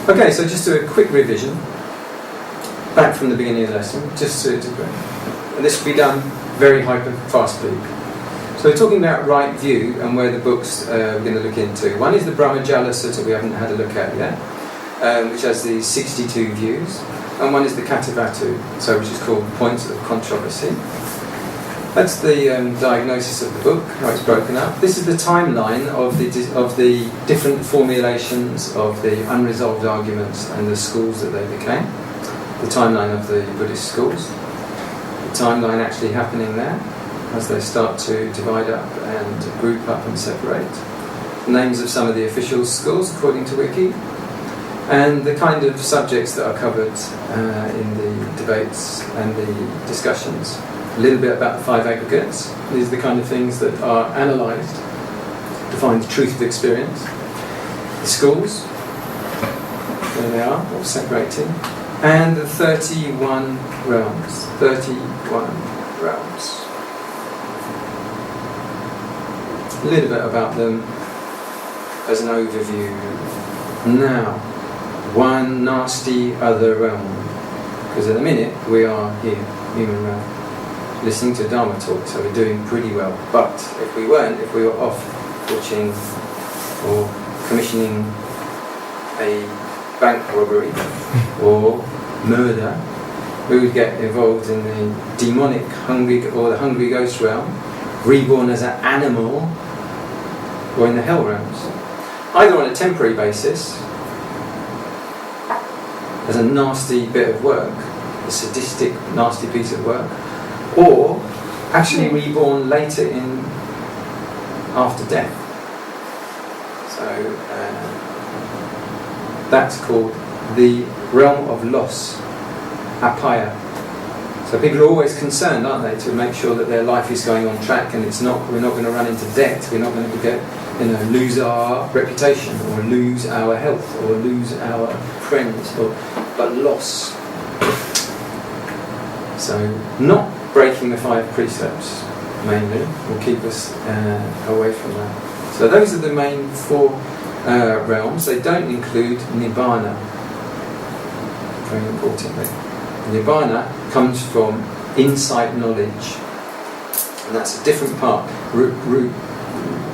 Okay, so just do a quick revision back from the beginning of the lesson, just to and this will be done very fast speed. So we're talking about right view and where the books we're going to look into. One is the Brahmajāla Sutta we haven't had a look at yet, which has the 62 views, and one is the Kathāvatthu, so which is called Points of Controversy. That's the diagnosis of the book, how it's broken up. This is the timeline of the different formulations of the unresolved arguments and the schools that they became. The timeline of the Buddhist schools. The timeline actually happening there as they start to divide up and group up and separate. The names of some of the official schools according to Wiki. And the kind of subjects that are covered in the debates and the discussions. A little bit about the 5 aggregates. These are the kind of things that are analysed to find the truth of experience. The schools, there they are, all separating. And the 31 realms. 31 realms. A little bit about them as an overview. Now, one nasty other realm. Because in a minute we are here, human realm, listening to Dhamma talk, so we're doing pretty well. But if we weren't, if we were off watching or commissioning a bank robbery or murder, we would get involved in the demonic the hungry ghost realm, reborn as an animal, or in the hell realms. Either on a temporary basis, as a nasty bit of work, a sadistic, nasty piece of work, or actually reborn later after death. So that's called the realm of loss, apaya. So people are always concerned, aren't they, to make sure that their life is going on track and we're not going to run into debt, we're not going to lose our reputation or lose our health or lose our friends, but loss. So not breaking the 5 precepts mainly will keep us away from that. So those are the main 4 realms. They don't include nibbana, very importantly. Nibbana comes from insight knowledge, and that's a different path,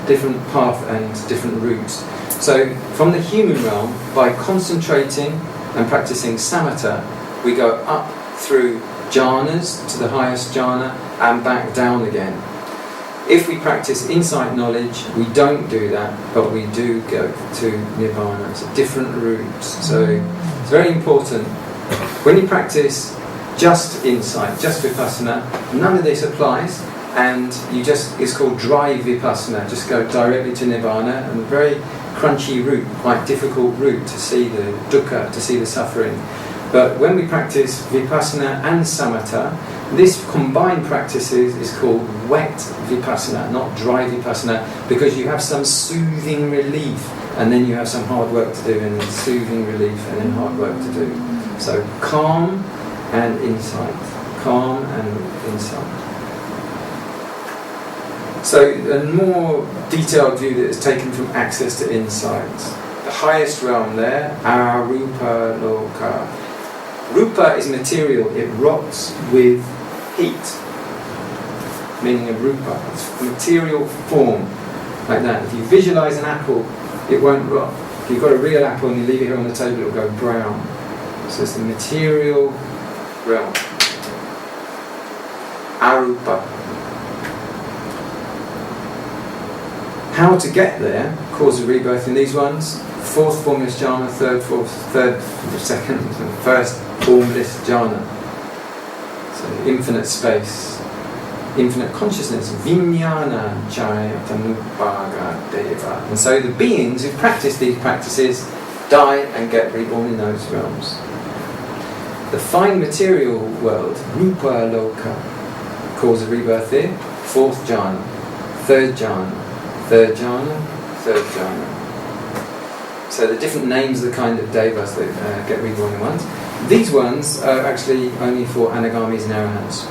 different path and different routes. So from the human realm, by concentrating and practicing samatha, we go up through jhanas to the highest jhana and back down again. If we practice insight knowledge, we don't do that, but we do go to nibbana. It's a different route. So it's very important. When you practice just insight, just Vipassanā, none of this applies, and it's called dry Vipassanā, just go directly to nibbana, and a very crunchy route, quite difficult route to see the dukkha, to see the suffering. But when we practice Vipassanā and Samatha, this combined practices is called wet Vipassanā, not dry Vipassanā, because you have some soothing relief, and then you have some hard work to do, and then soothing relief, and then hard work to do. So calm and insight. Calm and insight. So a more detailed view that is taken from access to insight. The highest realm there, arūpa loka. Rūpa is material, it rots with heat, meaning a rūpa. It's material form, like that. If you visualize an apple, it won't rot. If you've got a real apple and you leave it here on the table, it will go brown. So it's the material realm. Arūpa. How to get there, cause of rebirth in these ones: 4th formless jhana, 3rd, 2nd, 1st formless jhana. So infinite space, infinite consciousness, vijnāna cayatanupāga deva. And so the beings who practice these practices die and get reborn in those realms. The fine material world, rūpa loka, cause of rebirth here: 4th jhana, 3rd jhana, 3rd jhana, 3rd jhana. So the different names of the kind of devas that get reborn in ones. These ones are actually only for anagamis and arahants.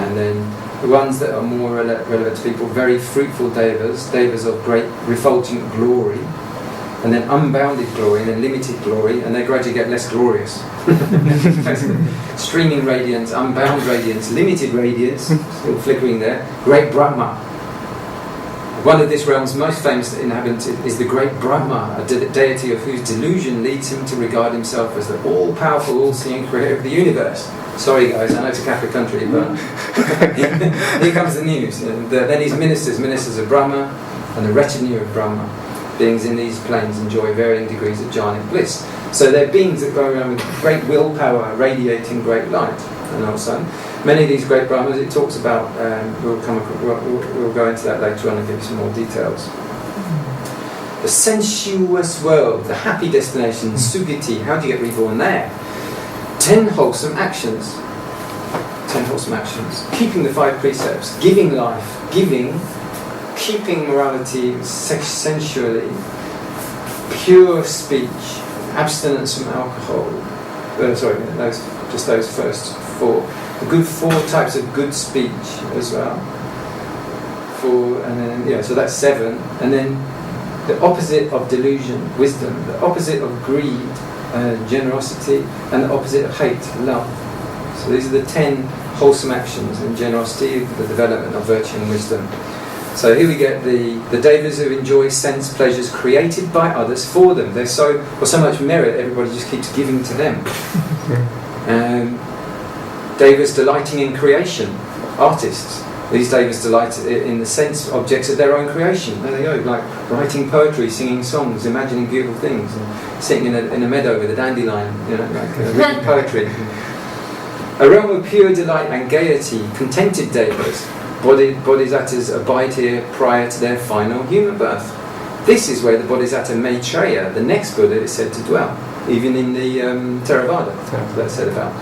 And then the ones that are more relevant to people, very fruitful devas of great refulgent glory, and then unbounded glory, and then limited glory, and they gradually get less glorious. Streaming radiance, unbound radiance, limited radiance, still flickering there. Great Brahmā. One of this realm's most famous inhabitants is the great Brahmā, a deity of whose delusion leads him to regard himself as the all-powerful, all-seeing creator of the universe. Sorry guys, I know it's a Catholic country, but here comes the news. Then his ministers of Brahmā, and the retinue of Brahmā, beings in these planes enjoy varying degrees of jhanic bliss. So they're beings that go around with great willpower, radiating great light. And also, many of these great Brahmas, it talks about, we'll go into that later on and give you some more details. The sensuous world, the happy destination, Sugati, how do you get reborn there? 10 wholesome actions. 10 wholesome actions. Keeping the 5 precepts, giving life, keeping morality sensually, pure speech, abstinence from alcohol. Those first 4. The good 4 types of good speech as well. 4, and then so that's 7. And then the opposite of delusion, wisdom. The opposite of greed, generosity, and the opposite of hate, love. So these are the 10 wholesome actions in generosity, the development of virtue and wisdom. So here we get the devas who enjoy sense pleasures created by others for them. They're so much merit, everybody just keeps giving to them. Devas delighting in creation, artists. These devas delight in the sense objects of their own creation. There they go, like writing poetry, singing songs, imagining beautiful things, and sitting in a meadow with a dandelion, reading poetry. A realm of pure delight and gaiety, contented devas. Bodhisattvas abide here prior to their final human birth. This is where the Bodhisattva Maitreya, the next Buddha, is said to dwell, even in the Theravāda that's said about.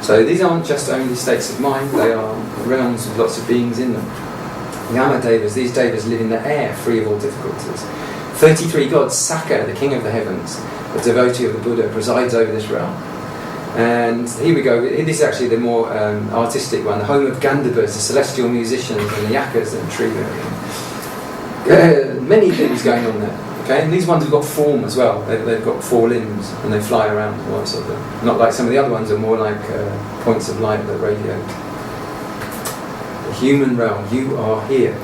So these aren't just only states of mind, they are realms with lots of beings in them. Yama devas, these devas live in the air, free of all difficulties. 33 gods, Sakka, the king of the heavens, the devotee of the Buddha, presides over this realm. And here we go, this is actually the more artistic one, the home of Gandharvas, the celestial musicians, and the yakas and Triva. Many things going on there. Okay, and these ones have got form as well. They've got 4 limbs and they fly around. Not like some of the other ones are more like points of light that radiate. The human realm, you are here.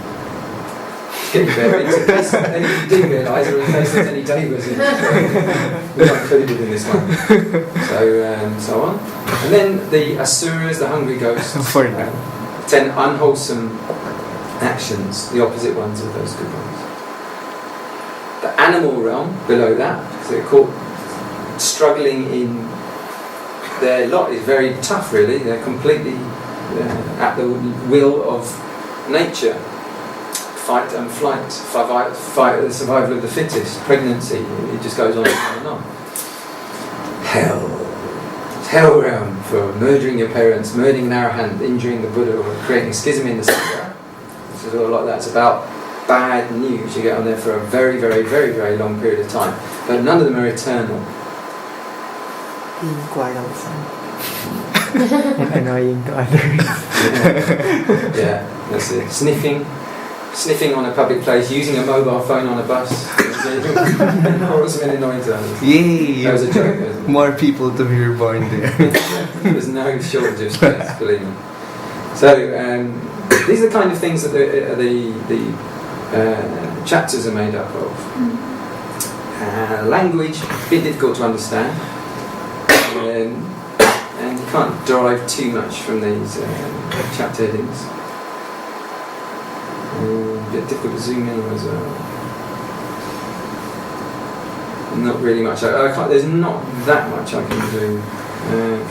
Getting there. In case any of you do realise, or in case there's any devas in this one, we're not included in this one. So on. And then the asuras, the hungry ghosts. 10 unwholesome actions, the opposite ones of those good ones. The animal realm below that, because they're caught struggling in their lot, is very tough really. They're completely at the will of nature. Fight and flight, fight the survival of the fittest, pregnancy, it just goes on and on. Hell realm for murdering your parents, murdering an arahant, injuring the Buddha, or creating schism in the Sangha. This is all like that. It's about bad news. You get on there for a very, very, very, very long period of time. But none of them are eternal. Being quite awesome. And annoying to others. Yeah, that's it. Sniffing on a public place, using a mobile phone on a bus. Cause many annoying to others. Yay! That was a joke, wasn't it? More people to be reborn there. There's no shortage of space, believe me. So, these are the kind of things that the chapters are made up of. Language, a bit difficult to understand, and you can't derive too much from these chapter headings. A bit difficult to zoom in as well. Not really much. There's not that much I can do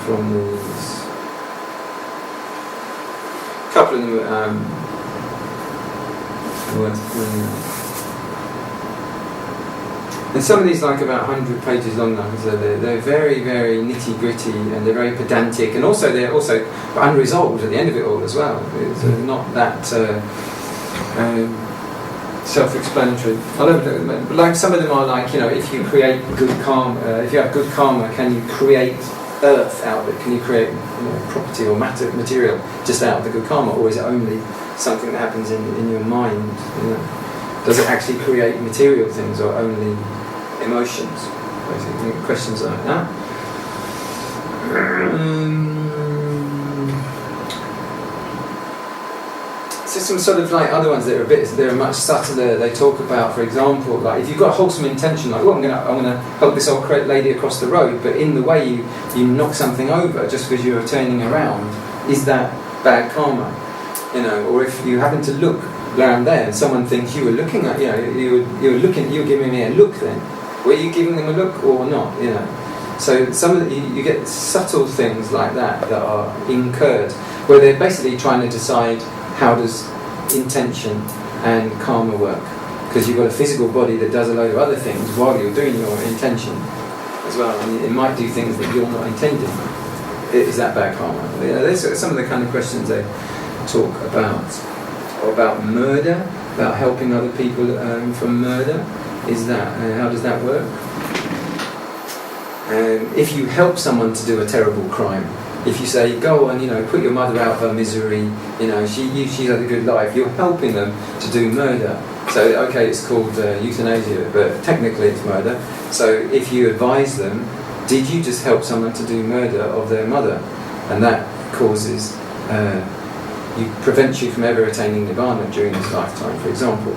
from these. A couple of them worth bringing up. And some of these like about 100 pages long now, so they're very, very nitty gritty and they're very pedantic, and also they're also unresolved at the end of it all as well. It's not that self-explanatory. Like some of them are like, if you create good karma, if you have good karma, can you create earth out of it? Can you create property or material just out of the good karma, or is it only something that happens in your mind? Does it actually create material things, or only emotions. Basically, questions like that. So some sort of like other ones that are much subtler. They talk about, for example, like if you've got a wholesome intention, like, oh, I'm gonna help this old lady across the road, but in the way you knock something over just because you're turning around, is that bad karma? You know, or if you happen to look around there and someone thinks you were looking at, you know, you were giving me a look. Then were you giving them a look or not? You know. So some of you get subtle things like that are incurred, where they're basically trying to decide how does intention and karma work, because you've got a physical body that does a load of other things while you're doing your intention as well, and it might do things that you're not intending. Is that bad karma? You know, those are some of the kind of questions they talk about. Or about murder, about helping other people from murder. Is that how does that work? If you help someone to do a terrible crime, if you say, go on, you know, put your mother out of her misery, you know, she's had a good life, you're helping them to do murder. So, okay, it's called euthanasia, but technically it's murder. So if you advise them, did you just help someone to do murder of their mother? And that causes, prevents you from ever attaining Nibbana during this lifetime, for example.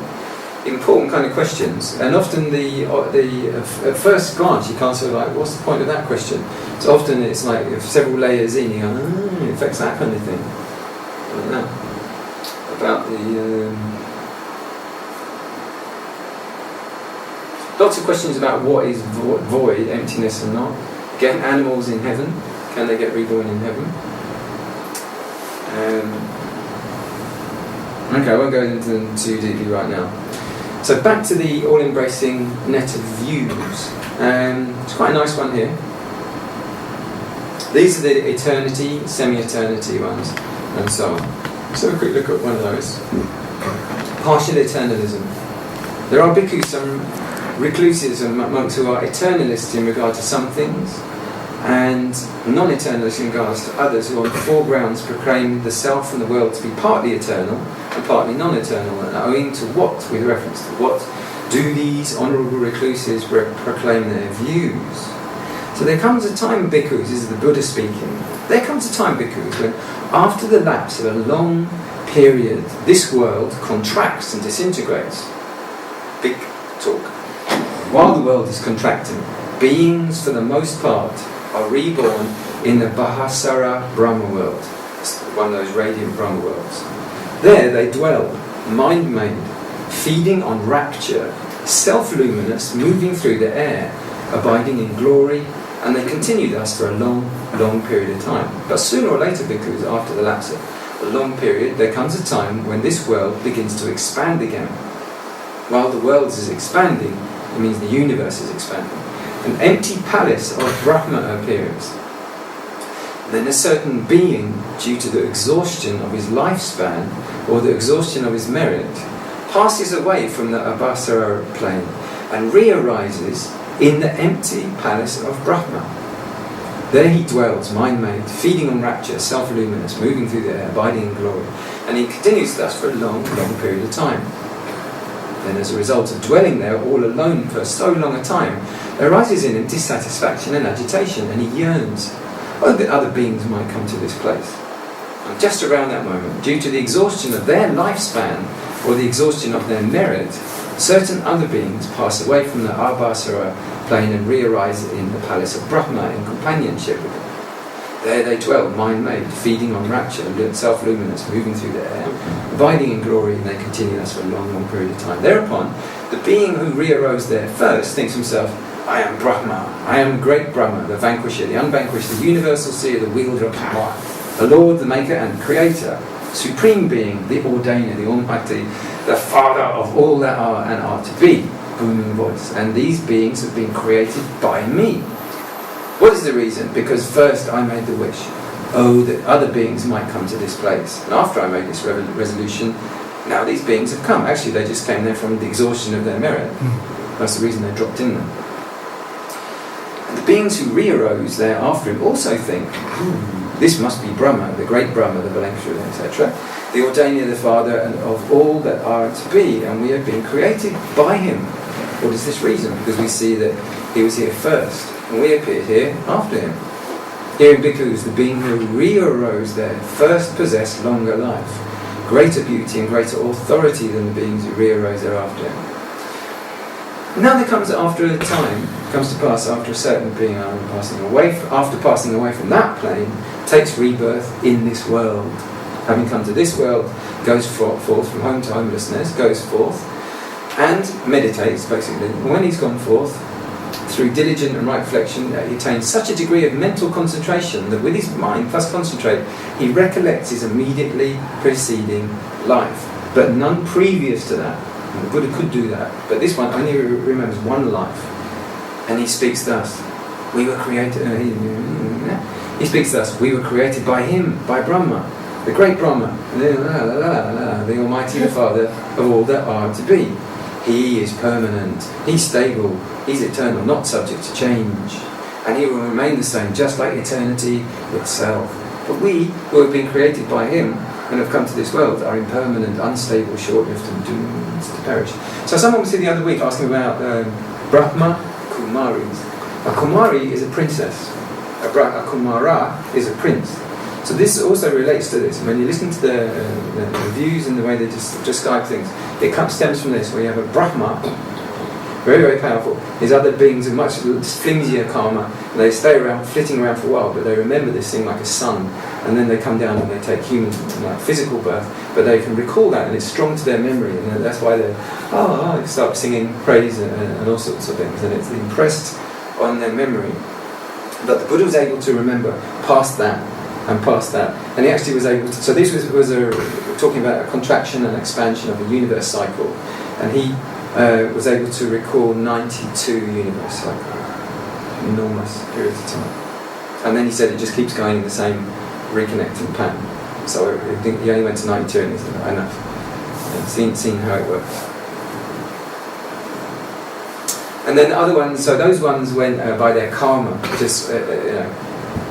Important kind of questions, and often at first glance you can't sort of like, what's the point of that question? So often it's like several layers in, you go, it affects that kind of thing. Like that. About the lots of questions about what is void, emptiness or not. Again, animals in heaven, can they get reborn in heaven? Okay, I won't go into them too deeply right now. So back to the all-embracing net of views. It's quite a nice one here. These are the eternity, semi-eternity ones, and so on. Let's have a quick look at one of those. Partial eternalism. There are bhikkhus, some recluses and monks who are eternalists in regard to some things, and non-eternalists in regards to others, who on 4 grounds proclaim the self and the world to be partly eternal and partly non-eternal, and owing to what, with reference to what, do these honourable recluses proclaim their views? So there comes a time, bhikkhus, this is the Buddha speaking, there comes a time, bhikkhus, when after the lapse of a long period, this world contracts and disintegrates. Big talk. While the world is contracting, beings, for the most part, are reborn in the Vipassanā Brahma world. It's one of those radiant Brahma worlds. There they dwell, mind-made, feeding on rapture, self-luminous, moving through the air, abiding in glory, and they continue thus for a long, long period of time. But sooner or later, because after the lapse of a long period, there comes a time when this world begins to expand again. While the world is expanding, it means the universe is expanding. An empty palace of Brahmā appears. Then a certain being, due to the exhaustion of his lifespan or the exhaustion of his merit, passes away from the Abhasara plane and re-arises in the empty palace of Brahmā. There he dwells, mind-made, feeding on rapture, self-luminous, moving through the air, abiding in glory. And he continues thus for a long, long period of time. Then as a result of dwelling there all alone for so long a time, there arises in him dissatisfaction and agitation, and he yearns, oh, that other beings might come to this place. And just around that moment, due to the exhaustion of their lifespan or the exhaustion of their merit, certain other beings pass away from the Abhasara plane and re-arise in the palace of Brahmā in companionship with him. There they dwell, mind-made, feeding on rapture, self-luminous, moving through the air, abiding in glory, and they continue thus for a long, long period of time. Thereupon, the being who re-arose there first thinks to himself, I am Brahmā, I am the great Brahmā, the vanquisher, the unvanquished, the universal seer, the wielder of power, the Lord, the maker and creator, supreme being, the ordainer, the almighty, the father of all that are and are to be, booming voice. And these beings have been created by me. What is the reason? Because first I made the wish, oh, that other beings might come to this place. And after I made this resolution, now these beings have come. Actually, they just came there from the exhaustion of their merit. That's the reason they dropped in there. And the beings who re-arose there after him also think, this must be Brahmā, the great Brahmā, the vanquisher, etc., the ordainer, the father, and of all that are to be, and we have been created by him. What is this reason? Because we see that he was here first, and we appeared here after him. Here in Bhikkhus, the being who re-arose there first possessed longer life, greater beauty and greater authority than the beings who re-arose thereafter. Now there comes after a time, comes to pass after a certain being after passing away from that plane, takes rebirth in this world. Having come to this world, goes forth from home to homelessness, goes forth and meditates basically. And when he's gone forth, through diligent and right reflection, he attains such a degree of mental concentration that with his mind plus concentrate, he recollects his immediately preceding life, but none previous to that. And the Buddha could do that, but this one only remembers one life. And he speaks thus: we were created. He speaks thus: we were created by him, by Brahmā, the great Brahmā, the Almighty, the Father of all that are to be. He is permanent, he's stable, he's eternal, not subject to change, and he will remain the same, just like eternity itself. But we, who have been created by him and have come to this world, are impermanent, unstable, short-lived, and doomed to perish. So someone was here the other week asking about Brahma Kumaris. A Kumari is a princess, a Kumara is a prince. So this also relates to this. When you listen to the views and the way they describe things, it stems from this, where you have a Brahma, very, very powerful. These other beings are much flimsier karma, and they stay around, flitting around for a while, but they remember this thing like a sun, and then they come down and they take human, like physical birth, but they can recall that, and it's strong to their memory, and that's why they start singing praise and all sorts of things, and it's impressed on their memory. But the Buddha was able to remember past that, and he actually was able to. So this was talking about a contraction and expansion of a universe cycle, and he was able to recall 92 universe cycles, enormous periods of time. And then he said it just keeps going in the same reconnecting pattern. So he only went to 92, and he said enough. And seen how it works. And then the other ones, so those ones went by their karma, just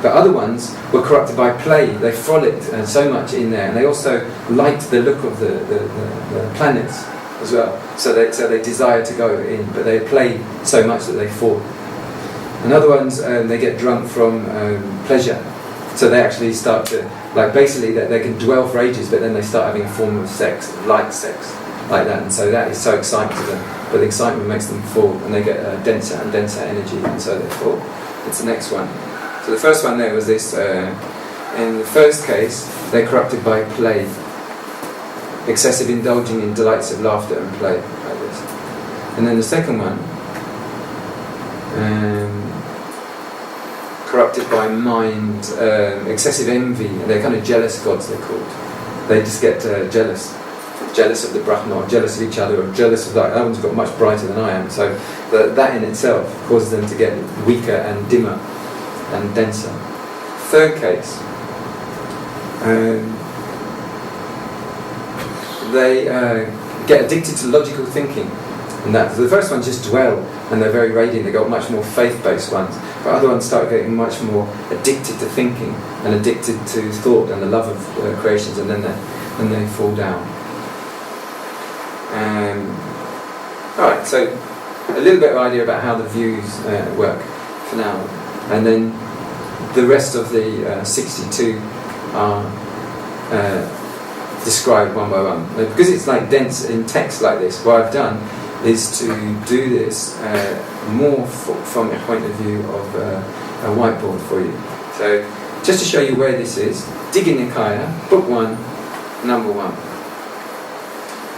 but other ones were corrupted by play. They frolicked so much in there, and they also liked the look of the planets as well. So they desired to go in, but they play so much that they fall. And other ones, they get drunk from pleasure. So they actually start to, like basically that they can dwell for ages, but then they start having a form of sex, light sex, like that. And so that is so exciting to them. But the excitement makes them fall, and they get denser and denser energy, and so they fall. It's the next one. So the first one there was this, in the first case, they're corrupted by play, excessive indulging in delights of laughter and play, like this. And then the second one, corrupted by mind, excessive envy, and they're kind of jealous gods, they're called. They just get jealous of the Brahmā, or jealous of each other, or jealous of that one's got much brighter than I am. So that in itself causes them to get weaker and dimmer and denser. Third case, they get addicted to logical thinking, and that the first ones just dwell, and they're very radiant. They got much more faith-based ones, but other ones start getting much more addicted to thinking and addicted to thought and the love of creations, and then they fall down. Alright, so a little bit of idea about how the views work for now, and then the rest of the 62 are described one by one. Because it's like dense in text like this, what I've done is to do this more from a point of view of a whiteboard for you. So just to show you where this is, Digha Nikaya, book 1, number 1.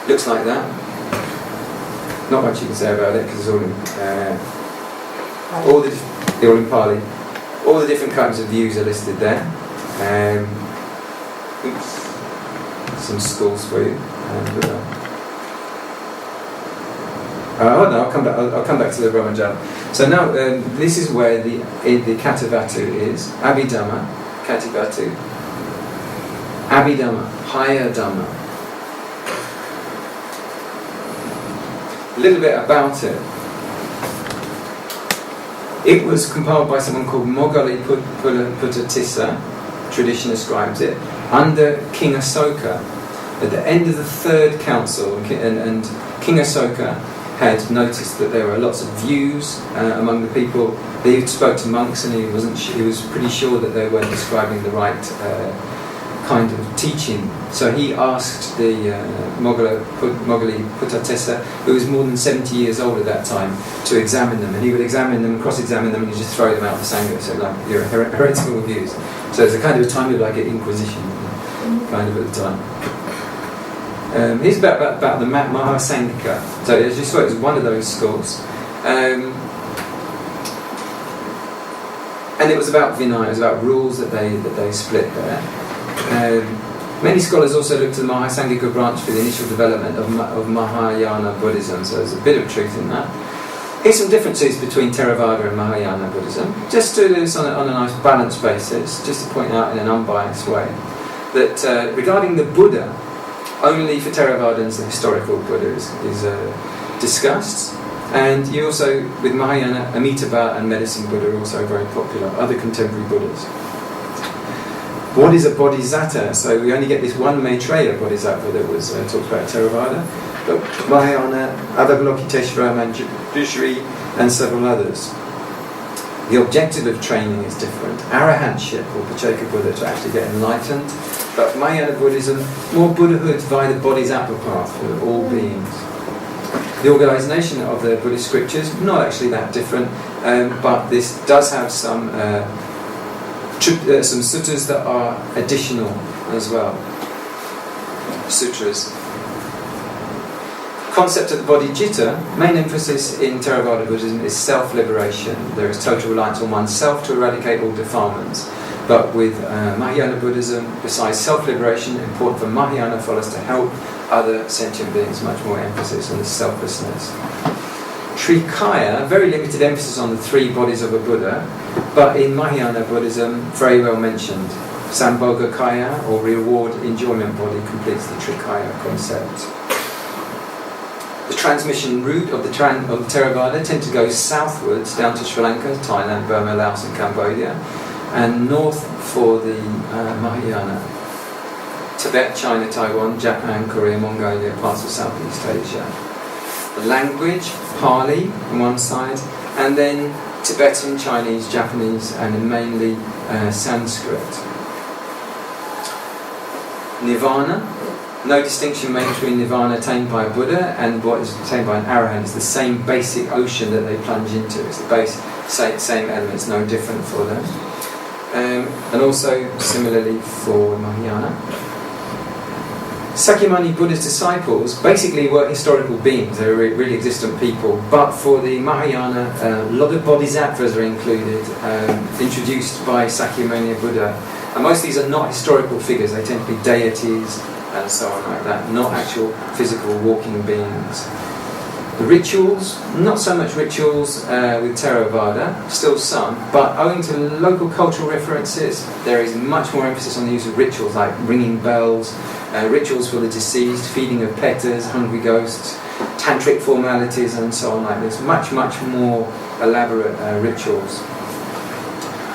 Looks like that. Not much you can say about it because it's all in Pali. All the different kinds of views are listed there. Some schools for you. I'll come back to the Brahmajāla. So now this is where the Kathāvatthu is. Abhidhamma, Kathāvatthu. Abhidhamma, higher Dhamma. A little bit about it. It was compiled by someone called Moggalī pt2, tradition ascribes it, under King Asoka at the end of the third council, and King Asoka had noticed that there were lots of views among the people. He spoke to monks, and he was pretty sure that they weren't describing the right kind of teaching. So he asked the Moggali Puttatessa, who was more than 70 years old at that time, to examine them. And he would examine them, cross-examine them, and he'd just throw them out of the Sangha. So like, you're heretical views. So it's a kind of a time of like an inquisition, kind of at the time. Here's about the Mahayana. So as you saw, it was one of those schools. And it was about Vinaya, it was about rules that they split there. Many scholars also looked to the Mahayana branch for the initial development of Mahayana Buddhism, so there's a bit of truth in that. Here's some differences between Theravāda and Mahayana Buddhism, just to do this on a nice balanced basis, just to point out in an unbiased way, that regarding the Buddha, only for Theravādans the historical Buddha is discussed. And you also, with Mahayana, Amitabha and Medicine Buddha are also very popular, other contemporary Buddhas. What is a bodhisattva? So we only get this one Maitreya bodhisattva that was talked about Theravāda, but Mahayana, Avalokiteshvara, Manjushri, and several others. The objective of training is different. Arahantship, or Pacceka Buddha, to actually get enlightened. But Mahayana Buddhism, more Buddhahood via the bodhisattva path for all beings. The organisation of the Buddhist scriptures, not actually that different, but this does have some sutras that are additional as well. Sutras. Concept of the bodhicitta, main emphasis in Theravāda Buddhism is self-liberation. There is total reliance on oneself to eradicate all defilements. But with Mahayana Buddhism, besides self-liberation, important for Mahayana followers to help other sentient beings, much more emphasis on the selflessness. Trikaya, very limited emphasis on the three bodies of a Buddha, but in Mahayana Buddhism, very well mentioned. Sambhogakaya, or reward enjoyment body, completes the Trikaya concept. The transmission route of the Theravāda tend to go southwards down to Sri Lanka, Thailand, Burma, Laos and Cambodia, and north for the Mahayana. Tibet, China, Taiwan, Japan, Korea, Mongolia, parts of Southeast Asia. The language, Pali on one side, and then Tibetan, Chinese, Japanese, and mainly Sanskrit. Nirvana, no distinction made between nirvana attained by a Buddha and what is attained by an Arahant. It's the same basic ocean that they plunge into. It's the same elements, no different for them. And also similarly for Mahayana. Sakyamuni Buddha's disciples basically were historical beings. They were really existent people. But for the Mahayana, a lot of bodhisattvas are included, introduced by Sakyamuni Buddha. And most of these are not historical figures. They tend to be deities and so on like that, not actual physical walking beings. The rituals, not so much rituals with Theravāda, still some, but owing to local cultural references, there is much more emphasis on the use of rituals like ringing bells, rituals for the deceased, feeding of petters, hungry ghosts, tantric formalities and so on like this. Much more elaborate rituals.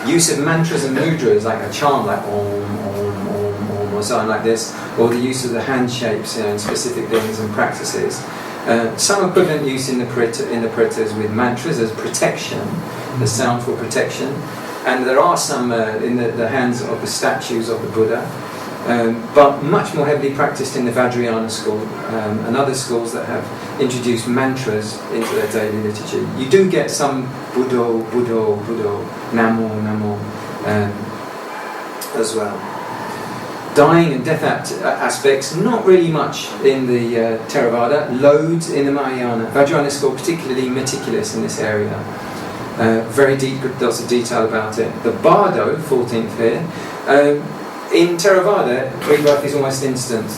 Use of mantras and mudras like a charm like Om, Om, Om, Om or something like this, or the use of the hand shapes in specific things and practices. Some equivalent use in the paritas with mantras as protection, the sound for protection, and there are some in the hands of the statues of the Buddha, but much more heavily practiced in the Vajrayana school and other schools that have introduced mantras into their daily liturgy. You do get some Buddho, Buddho, Buddho, Namo, Namo as well. Dying and death aspects, not really much in the Theravāda, loads in the Mahayana. Vajrayana school particularly meticulous in this area. Very deep, lots of detail about it. The Bardo, 14th here, in Theravāda, rebirth is almost instant.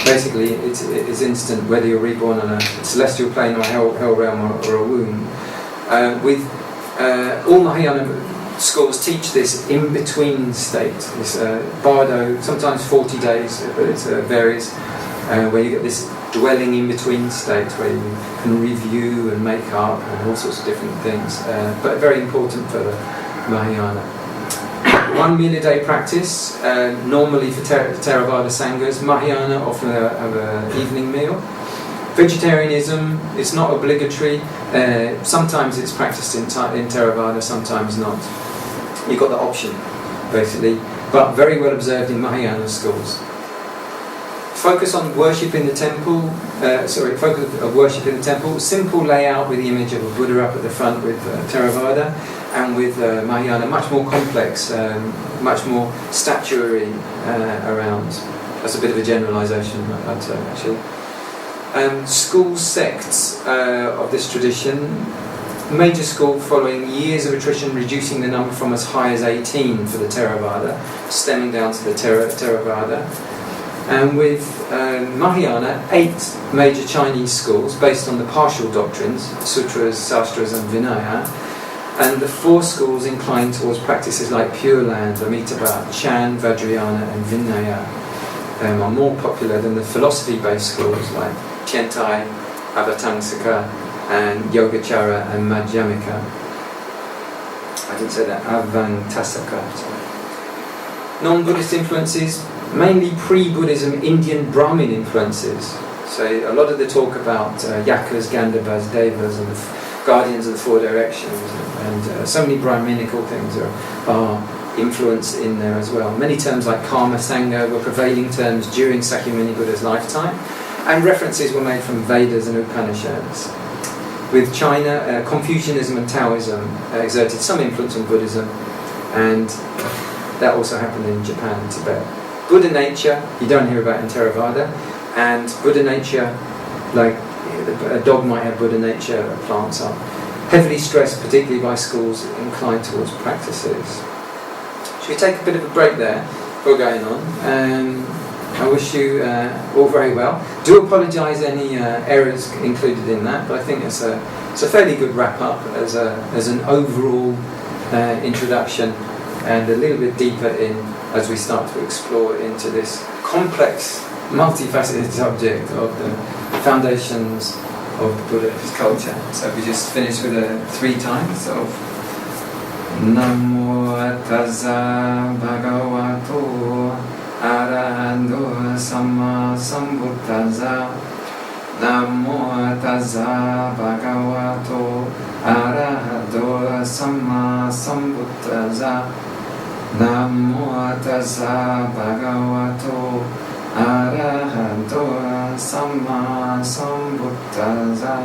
Basically, it's instant, whether you're reborn on a celestial plane or a hell realm or a womb. With all Mahayana schools teach this in-between state, this bardo, sometimes 40 days, but it varies, where you get this dwelling in-between state where you can review and make up and all sorts of different things, but very important for the Mahayana. 1 meal a day practice, normally for Theravāda Sanghas. Mahayana often have an evening meal. Vegetarianism is not obligatory. Sometimes it's practiced in Theravāda, sometimes not. You've got the option, basically, but very well observed in Mahayana schools. Focus on worship in the temple. Focus of worship in the temple. Simple layout with the image of a Buddha up at the front with Theravāda, and with Mahayana much more complex, much more statuary around. That's a bit of a generalisation, I'd say, actually. School sects of this tradition. Major school following years of attrition, reducing the number from as high as 18 for the Theravāda, stemming down to the Theravāda. And with Mahayana, 8 major Chinese schools based on the partial doctrines, sutras, sastras and Vinaya, and the 4 schools inclined towards practices like Pure Land, Amitabha, Chan, Vajrayana and Vinaya, are more popular than the philosophy-based schools like Tiantai, Abhatangsaka and Yogacara and Madhyamika. I didn't say that, Avantasaka. Non-Buddhist influences, mainly pre-Buddhism Indian Brahmin influences. So a lot of the talk about yakas, gandhabas, devas and the guardians of the 4 directions, and so many Brahminical things are influenced in there as well. Many terms like karma, sangha were prevailing terms during Sakyamuni Buddha's lifetime, and references were made from Vedas and Upanishads. With China, Confucianism and Taoism exerted some influence on Buddhism, and that also happened in Japan and Tibet. Buddha nature, you don't hear about in Theravāda, and Buddha nature, like a dog might have Buddha nature, plants are heavily stressed, particularly by schools inclined towards practices. Should we take a bit of a break there before going on? I wish you all very well. Do apologise any errors included in that, but I think it's a fairly good wrap up as an overall introduction, and a little bit deeper in as we start to explore into this complex, multifaceted subject of the foundations of the Buddhist culture. So we just finished with 3 times of Namo Tassa Bhagavato Arahato Samma Sambuddhassa. Namo Tassa Bhagavato Arahato Samma Sambuddhassa. Namo Tassa Bhagavato Arahato Samma Sambuddhassa.